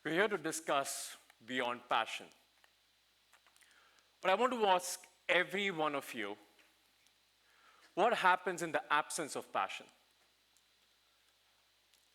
We're here to discuss Beyond Passion. But I want to ask every one of you, what happens in the absence of passion?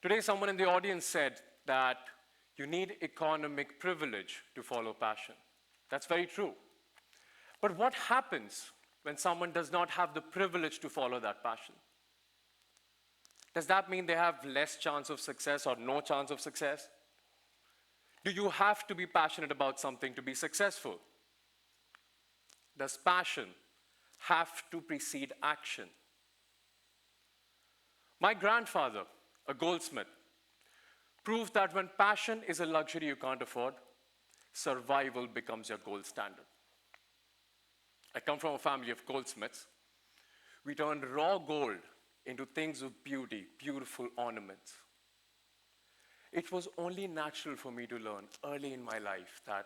Today, someone in the audience said that you need economic privilege to follow passion. That's very true. But what happens when someone does not have the privilege to follow that passion? Does that mean they have less chance of success or no chance of success? Do you have to be passionate about something to be successful? Does passion have to precede action? My grandfather, a goldsmith, proved that when passion is a luxury you can't afford, survival becomes your gold standard. I come from a family of goldsmiths. We turned raw gold into things of beauty, beautiful ornaments. It was only natural for me to learn early in my life that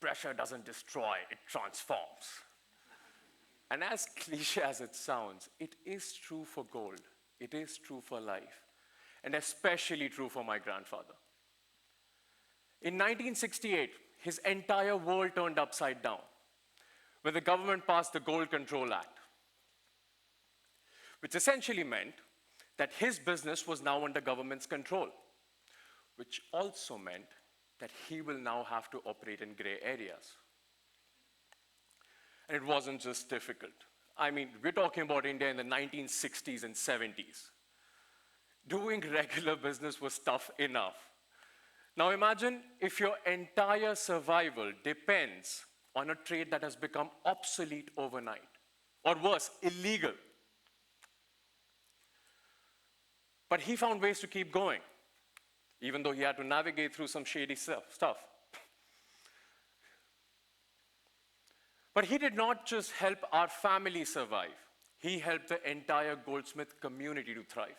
pressure doesn't destroy, it transforms. And as cliche as it sounds, it is true for gold. It is true for life, and especially true for my grandfather. In 1968, his entire world turned upside down when the government passed the Gold Control Act, which essentially meant that his business was now under government's control, which also meant that he will now have to operate in gray areas. And it wasn't just difficult. I mean, we're talking about India in the 1960s and 70s. Doing regular business was tough enough. Now imagine if your entire survival depends on a trade that has become obsolete overnight, or worse, illegal. But he found ways to keep going, even though he had to navigate through some shady stuff. But he did not just help our family survive. He helped the entire goldsmith community to thrive.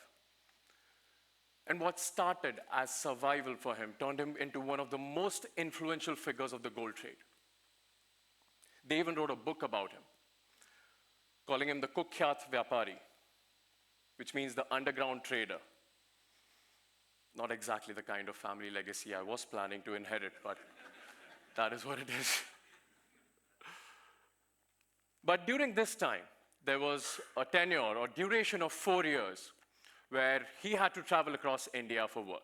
And what started as survival for him turned him into one of the most influential figures of the gold trade. They even wrote a book about him, calling him the Kukhyat Vyapari, which means the underground trader. Not exactly the kind of family legacy I was planning to inherit, but that is what it is. But during this time, there was a tenure or duration of 4 years where he had to travel across India for work.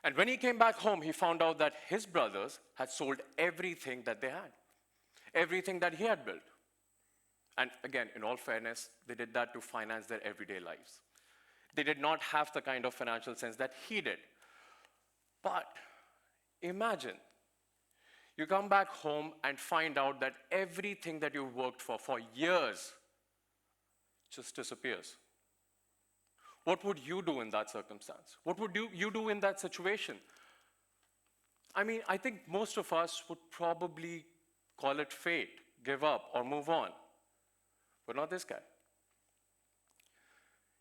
And when he came back home, he found out that his brothers had sold everything that they had, everything that he had built. And again, in all fairness, they did that to finance their everyday lives. They did not have the kind of financial sense that he did. But imagine, you come back home and find out that everything that you worked for years just disappears. What would you do in that circumstance? What would you do in that situation? I mean, I think most of us would probably call it fate, give up, or move on. But not this guy.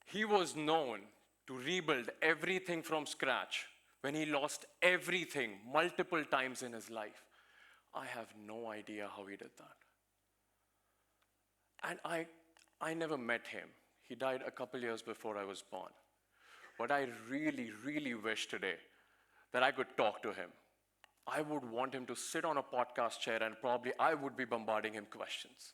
He was known to rebuild everything from scratch when he lost everything multiple times in his life. I have no idea how he did that. And I never met him. He died a couple years before I was born. But I really, really wish today that I could talk to him. I would want him to sit on a podcast chair and probably I would be bombarding him questions.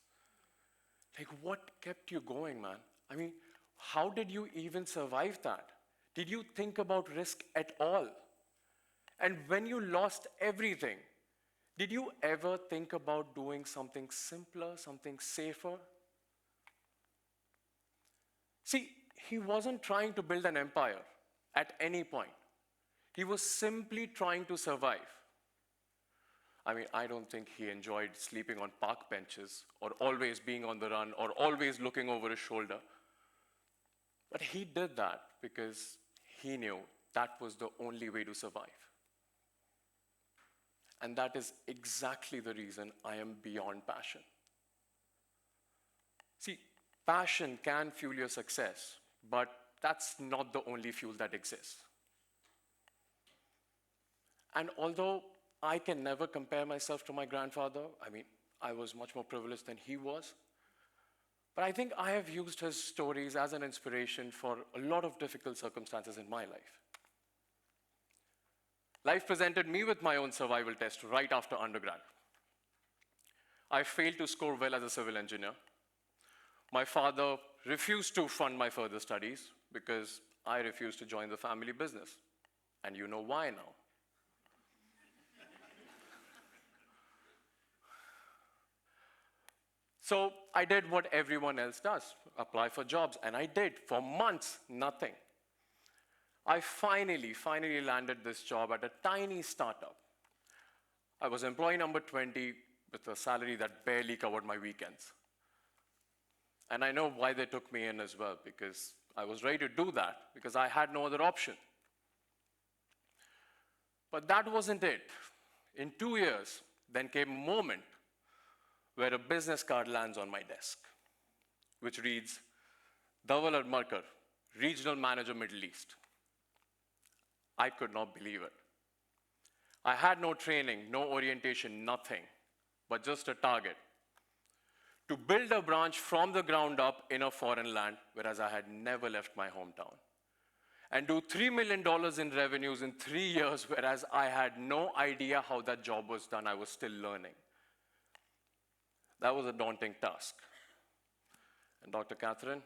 Like, what kept you going, man? I mean, how did you even survive that? Did you think about risk at all? And when you lost everything, did you ever think about doing something simpler, something safer? See, he wasn't trying to build an empire at any point. He was simply trying to survive. I mean, I don't think he enjoyed sleeping on park benches or always being on the run or always looking over his shoulder. But he did that because he knew that was the only way to survive. And that is exactly the reason I am beyond passion. See, passion can fuel your success, but that's not the only fuel that exists. And although I can never compare myself to my grandfather, I mean, I was much more privileged than he was, but I think I have used his stories as an inspiration for a lot of difficult circumstances in my life. Life presented me with my own survival test right after undergrad. I failed to score well as a civil engineer. My father refused to fund my further studies because I refused to join the family business. And you know why now. So I did what everyone else does, apply for jobs, and I did. For months, nothing. I finally landed this job at a tiny startup. I was employee number 20 with a salary that barely covered my weekends. And I know why they took me in as well, because I was ready to do that, because I had no other option. But that wasn't it. In 2 years, then came a moment where a business card lands on my desk, which reads, Dhaval Admarkar, Regional Manager, Middle East. I could not believe it. I had no training, no orientation, nothing, but just a target. To build a branch from the ground up in a foreign land, whereas I had never left my hometown. And do $3 million in revenues in 3 years, whereas I had no idea how that job was done. I was still learning. That was a daunting task. And Dr. Catherine,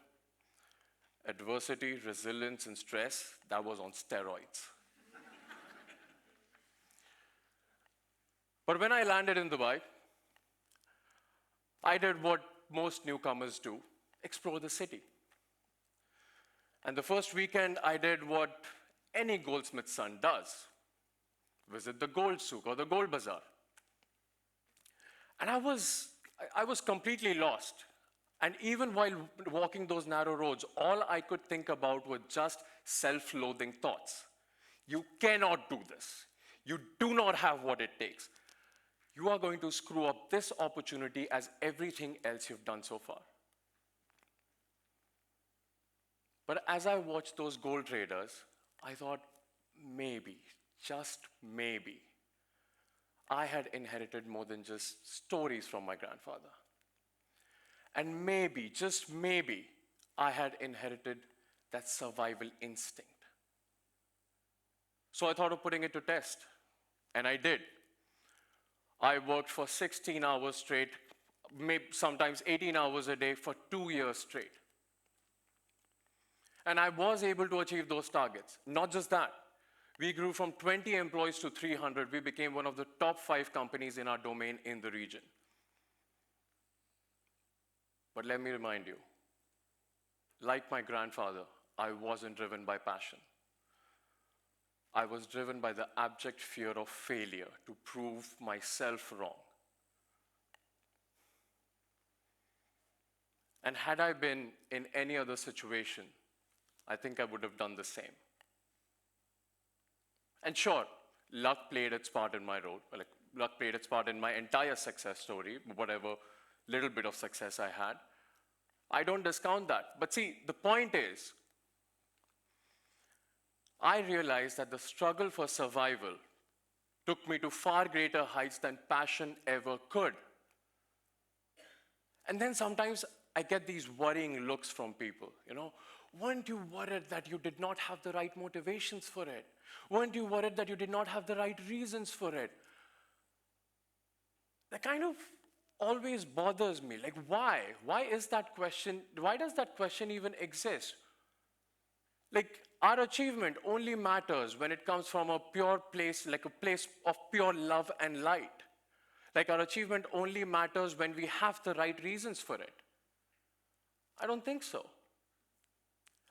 adversity, resilience, and stress, that was on steroids. But when I landed in Dubai, I did what most newcomers do, explore the city. And the first weekend, I did what any goldsmith's son does, visit the gold souk or the gold bazaar. And I was completely lost. And even while walking those narrow roads, all I could think about were just self-loathing thoughts. You cannot do this. You do not have what it takes. You are going to screw up this opportunity as everything else you've done so far. But as I watched those gold traders, I thought, maybe, just maybe, I had inherited more than just stories from my grandfather. And maybe, just maybe, I had inherited that survival instinct. So I thought of putting it to test, and I did. I worked for 16 hours straight, maybe sometimes 18 hours a day for 2 years straight. And I was able to achieve those targets. Not just that. We grew from 20 employees to 300. We became one of the top 5 companies in our domain in the region. But let me remind you, like my grandfather, I wasn't driven by passion. I was driven by the abject fear of failure to prove myself wrong. And had I been in any other situation, I think I would have done the same. And sure, luck played its part in my role. Like, luck played its part in my entire success story, whatever little bit of success I had. I don't discount that. But see, the point is, I realized that the struggle for survival took me to far greater heights than passion ever could. And then sometimes I get these worrying looks from people, Weren't you worried that you did not have the right motivations for it? Weren't you worried that you did not have the right reasons for it? That kind of always bothers me. Like, why? Why is that question, why does that question even exist? Like, our achievement only matters when it comes from a pure place, like a place of pure love and light. Like, our achievement only matters when we have the right reasons for it. I don't think so.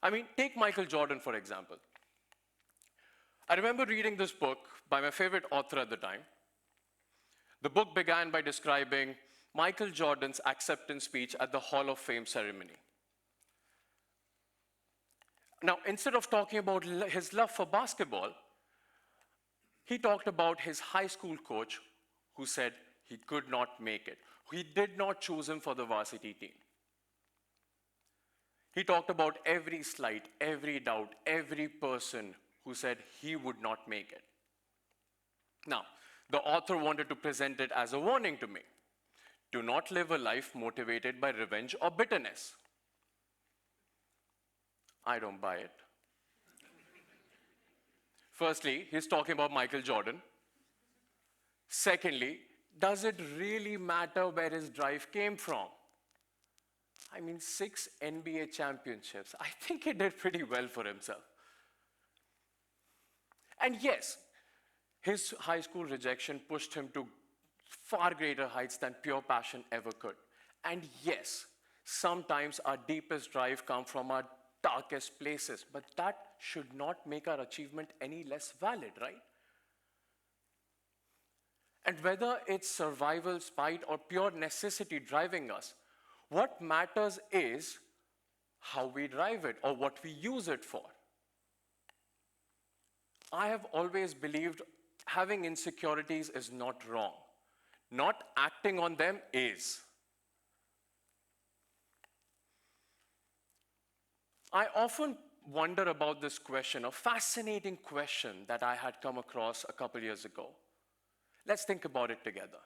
I mean, take Michael Jordan, for example. I remember reading this book by my favorite author at the time. The book began by describing Michael Jordan's acceptance speech at the Hall of Fame ceremony. Now, instead of talking about his love for basketball, he talked about his high school coach who said he could not make it. He did not choose him for the varsity team. He talked about every slight, every doubt, every person who said he would not make it. Now, the author wanted to present it as a warning to me. Do not live a life motivated by revenge or bitterness. I don't buy it. Firstly, he's talking about Michael Jordan. Secondly, does it really matter where his drive came from? I mean, 6 NBA championships. I think he did pretty well for himself. And yes, his high school rejection pushed him to far greater heights than pure passion ever could. And yes, sometimes our deepest drive comes from our darkest places, but that should not make our achievement any less valid, right? And whether it's survival, spite, or pure necessity driving us, what matters is how we drive it or what we use it for. I have always believed having insecurities is not wrong. Not acting on them is. I often wonder about this question, a fascinating question that I had come across a couple years ago. Let's think about it together.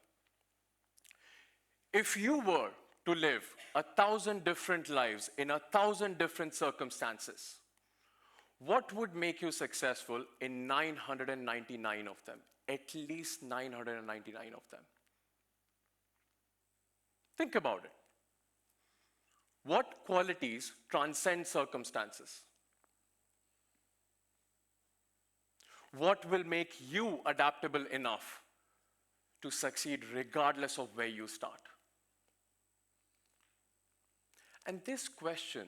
If you were to live 1,000 different lives in 1,000 different circumstances, what would make you successful in 999 of them? At least 999 of them. Think about it. What qualities transcend circumstances? What will make you adaptable enough to succeed regardless of where you start? And this question,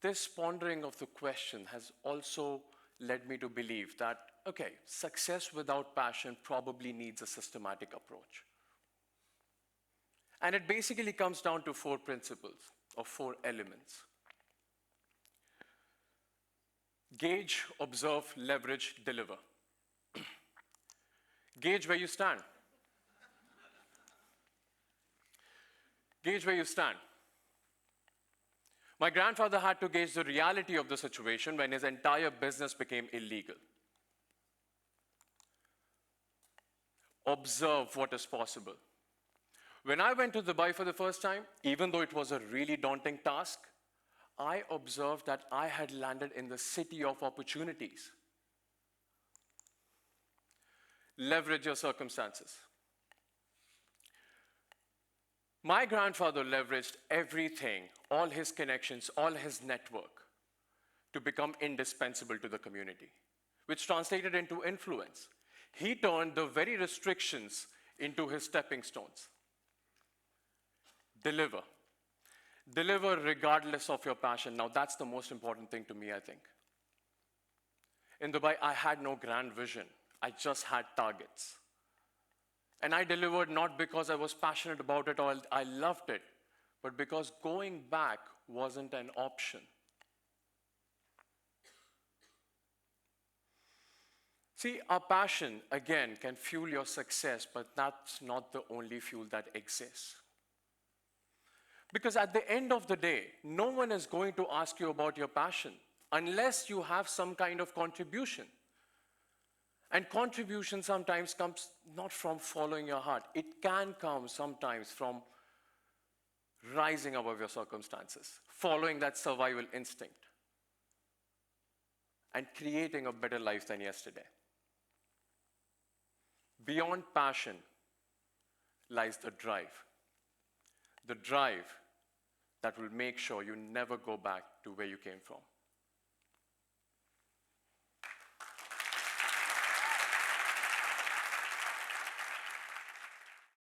this pondering of the question has also led me to believe that, okay, success without passion probably needs a systematic approach. And it basically comes down to 4 principles or 4 elements. Gauge, observe, leverage, deliver. Gauge where you stand. Gauge where you stand. My grandfather had to gauge the reality of the situation when his entire business became illegal. Observe what is possible. When I went to Dubai for the first time, even though it was a really daunting task, I observed that I had landed in the city of opportunities. Leverage your circumstances. My grandfather leveraged everything, all his connections, all his network, to become indispensable to the community, which translated into influence. He turned the very restrictions into his stepping stones. Deliver. Deliver regardless of your passion. Now, that's the most important thing to me, I think. In Dubai, I had no grand vision. I just had targets. And I delivered not because I was passionate about it or I loved it, but because going back wasn't an option. See, our passion, again, can fuel your success, but that's not the only fuel that exists. Because at the end of the day, no one is going to ask you about your passion unless you have some kind of contribution. And contribution sometimes comes not from following your heart. It can come sometimes from rising above your circumstances, following that survival instinct, and creating a better life than yesterday. Beyond passion lies the drive. The drive that will make sure you never go back to where you came from.